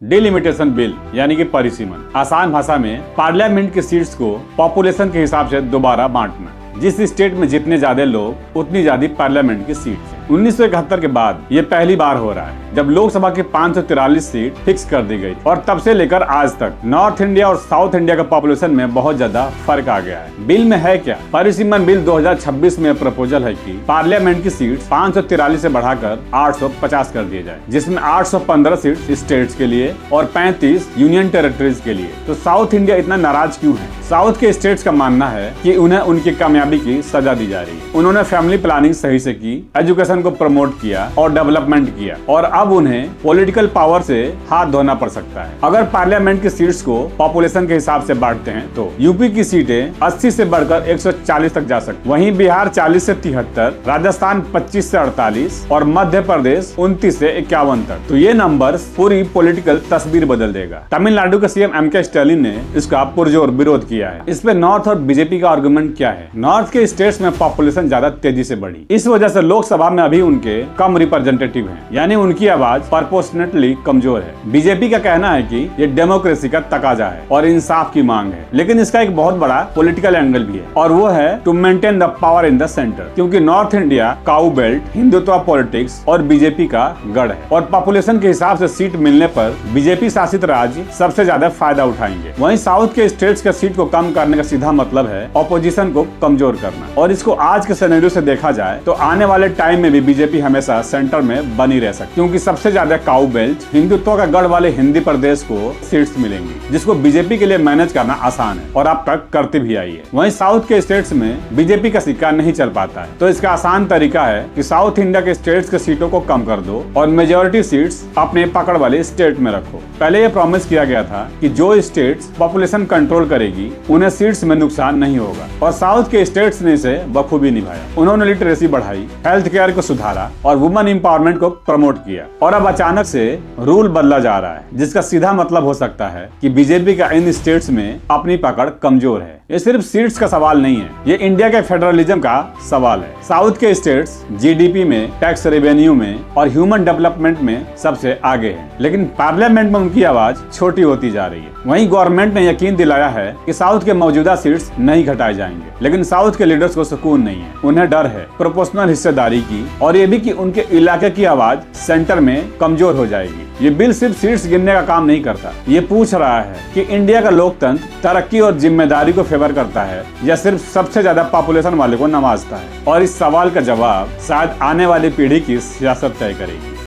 Delimitation bill यानी कि परिसीमन, आसान भाषा में पार्लियामेंट की सीट्स को पॉपुलेशन के हिसाब से दोबारा बांटना। जिस स्टेट में जितने ज्यादा लोग उतनी ज्यादा पार्लियामेंट की सीट है। 1971 के बाद ये पहली बार हो रहा है जब लोकसभा की 543 सीट फिक्स कर दी गई और तब से लेकर आज तक नॉर्थ इंडिया और साउथ इंडिया का पॉपुलेशन में बहुत ज्यादा फर्क आ गया है। बिल में है क्या? परिसीमन बिल 2026 में प्रपोजल है कि पार्लियामेंट की सीट 543 से बढ़ाकर 850 कर दिए जाए, जिसमें 815 सीट स्टेट्स के लिए और 35 यूनियन टेरिटरीज के लिए। तो साउथ इंडिया इतना नाराज क्यों है? साउथ के स्टेट्स का मानना है कि उन्हें उनकी कामयाबी की सजा दी जा रही है। उन्होंने फैमिली प्लानिंग सही से की, एजुकेशन को प्रमोट किया और डेवलपमेंट किया, और अब उन्हें पॉलिटिकल पावर से हाथ धोना पड़ सकता है। अगर पार्लियामेंट की सीट्स को पॉपुलेशन के हिसाब से बांटते हैं तो यूपी की सीटें 80 से बढ़कर 140 तक जा सकती, वहीं बिहार 40 से 73, राजस्थान 25 से 48 और मध्य प्रदेश 29 से 51 तक। तो ये नंबर्स पूरी पॉलिटिकल तस्वीर बदल देगा। तमिलनाडु के सीएम एम.के. स्टालिन ने इसका पुरजोर विरोध किया है। इस पे नॉर्थ और बीजेपी का आर्गुमेंट क्या है? नॉर्थ के स्टेट्स में पॉपुलेशन ज्यादा तेजी से बढ़ी, इस वजह से लोकसभा में अभी उनके कम रिप्रेजेंटेटिव हैं, यानी उनकी आवाज प्रोपोर्शनेटली कमजोर है। बीजेपी का कहना है कि ये डेमोक्रेसी का तकाजा है और इंसाफ की मांग है, लेकिन इसका एक बहुत बड़ा पॉलिटिकल एंगल भी है और वो है to maintain the power in the centre, क्योंकि north India cow belt, Hindutva politics और बीजेपी का गढ़ है और पॉपुलेशन के हिसाब से सीट मिलने पर बीजेपी शासित राज्य सबसे ज्यादा फायदा उठाएंगे। वहीं साउथ के स्टेट्स के सीट को कम करने का सीधा मतलब है ऑपोजिशन को कमजोर करना, और इसको आज के सिनेरियो से देखा जाए तो आने वाले टाइम में भी बीजेपी हमेशा सेंटर में बनी रह सकती, क्योंकि सबसे ज्यादा काऊ बेल्ट, हिंदुत्व का गढ़ वाले हिंदी प्रदेश को सीट्स मिलेंगी, जिसको बीजेपी के लिए मैनेज करना आसान है और अब तक करती भी आई है। वहीं साउथ के स्टेट्स में बीजेपी का सिक्का नहीं चल पाता है, तो इसका आसान तरीका है कि साउथ इंडिया के स्टेट्स के सीटों को कम कर दो और मेजोरिटी सीट्स अपने पकड़ वाले स्टेट में रखो। पहले ये प्रॉमिस किया गया था कि जो स्टेट्स पॉपुलेशन कंट्रोल करेगी उन्हें सीट्स में नुकसान नहीं होगा, और साउथ के स्टेट्स ने इसे बखूबी निभाया। उन्होंने लिटरेसी बढ़ाई, हेल्थ केयर को सुधारा और वुमेन एम्पावरमेंट को प्रमोट किया, और अब अचानक से रूल बदला जा रहा है, जिसका सीधा मतलब हो सकता है कि बीजेपी का इन स्टेट्स में अपनी पकड़ कमजोर है। ये सिर्फ सीट्स का सवाल नहीं है, ये इंडिया के फेडरलिज्म का सवाल है। साउथ के स्टेट्स जीडीपी में, टैक्स रेवेन्यू में और ह्यूमन डेवलपमेंट में सबसे आगे हैं, लेकिन पार्लियामेंट में उनकी आवाज छोटी होती जा रही है। वहीं गवर्नमेंट ने यकीन दिलाया है कि साउथ के मौजूदा सीट्स नहीं घटाए जाएंगे, लेकिन साउथ के लीडर्स को सुकून नहीं है। उन्हें डर है प्रोपोर्शनल हिस्सेदारी की, और ये भी कि उनके इलाके की आवाज सेंटर में कमजोर हो जाएगी। ये बिल सिर्फ सीट्स गिनने का काम नहीं करता, ये पूछ रहा है कि इंडिया का लोकतंत्र तरक्की और जिम्मेदारी को फेवर करता है या सिर्फ सबसे ज्यादा पॉपुलेशन वाले को नवाजता है, और इस सवाल का जवाब शायद आने वाली पीढ़ी की सियासत तय करेगी।